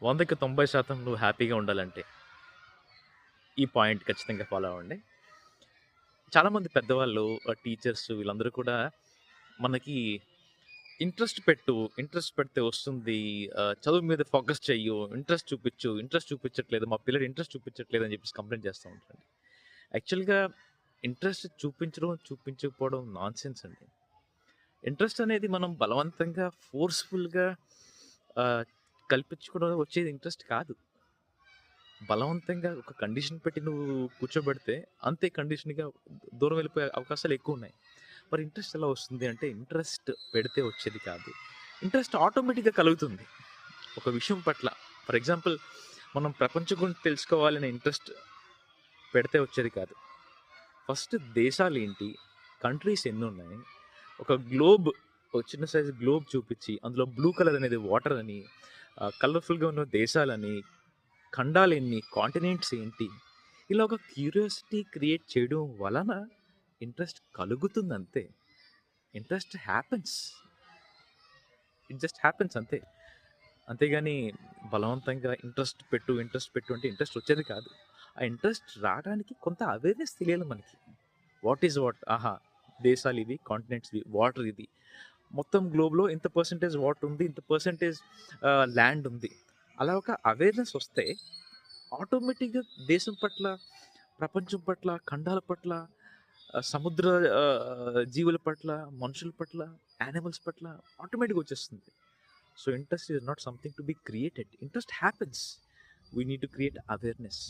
100కి 90% నువ్వు హ్యాపీగా ఉండాలంటే, ఈ పాయింట్ ఖచ్చితంగా ఫాలో అవ్వండి. చాలామంది పెద్దవాళ్ళు, టీచర్స్ వీళ్ళందరూ కూడా మనకి ఇంట్రెస్ట్ పెడితే వస్తుంది. చదువు మీద ఫోకస్ చెయ్యు, ఇంట్రెస్ట్ చూపించట్లేదు. మా పిల్లడు ఇంట్రెస్ట్ చూపించట్లేదు అని చెప్పేసి కంప్లెయింట్ చేస్తూ ఉంటారండి. యాక్చువల్‌గా ఇంట్రెస్ట్ చూపించడం, చూపించకపోవడం నాన్‌సెన్స్ అండి. ఇంట్రెస్ట్ అనేది మనం బలవంతంగా, ఫోర్స్‌ఫుల్‌గా ఆహ్, కల్పించుకోవడం వచ్చేది ఇంట్రెస్ట్ కాదు. బలవంతంగా ఒక కండిషన్ పెట్టి నువ్వు కూర్చోబెడితే, అంతే కండిషన్‌గా దూరం వెళ్ళిపోయే అవకాశాలు ఎక్కువున్నాయి. మరి ఇంట్రెస్ట్ ఎలా వస్తుంది అంటే, ఇంట్రెస్ట్ పెడితే వచ్చేది కాదు. ఇంట్రెస్ట్ ఆటోమేటిక్‌గా కలుగుతుంది. ఒక విషయం పట్ల. ఫర్ ఎగ్జాంపుల్, మనం ప్రపంచం గురించి తెలుసుకోవాలనే ఇంట్రెస్ట్ పెడితే వచ్చేది కాదు. ఫస్ట్ దేశాలేంటి? కంట్రీస్ ఎన్నున్నాయి? ఒక గ్లోబ్, ఒక చిన్న సైజ్ గ్లోబ్ చూపిచ్చి, అందులో బ్లూ కలర్ అనేది వాటర్ అని, కలర్‌ఫుల్‌గా ఉన్న దేశాలని, ఖండాలెన్ని, కాంటినెంట్స్ ఏంటి? ఇలా ఒక క్యూరియాసిటీ క్రియేట్ చేయడం వలన ఇంట్రెస్ట్ కలుగుతుందంతే. Interest happens. It just happens అంతే. అంతేగాని బలవంతంగా ఇంట్రెస్ట్ పెట్టు అంటే ఇంట్రెస్ట్ వచ్చేది కాదు. ఆ ఇంట్రెస్ట్ రావడానికి కొంత అవేర్‌నెస్ తెలియాలి మనకి. What is what? ఆహా! దేశాలివి, కాంటినెంట్స్ ఇవి, వాటర్ ఇది. మొత్తం గ్లోబ్‌లో ఇంత పర్సెంటేజ్ వాటర్ ఉంది. ఇంత పర్సెంటేజ్ ల్యాండ్ ఉంది. అలా ఒక అవేర్‌నెస్ వస్తే ఆటోమేటిక్‌గా దేశం పట్ల, ప్రపంచం పట్ల, ఖండాల పట్ల, సముద్ర జీవుల పట్ల, మనుషుల పట్ల, యానిమల్స్ పట్ల ఆటోమేటిక్‌గా వచ్చేస్తుంది. So, interest is not something to be created. Interest happens. We need to create awareness.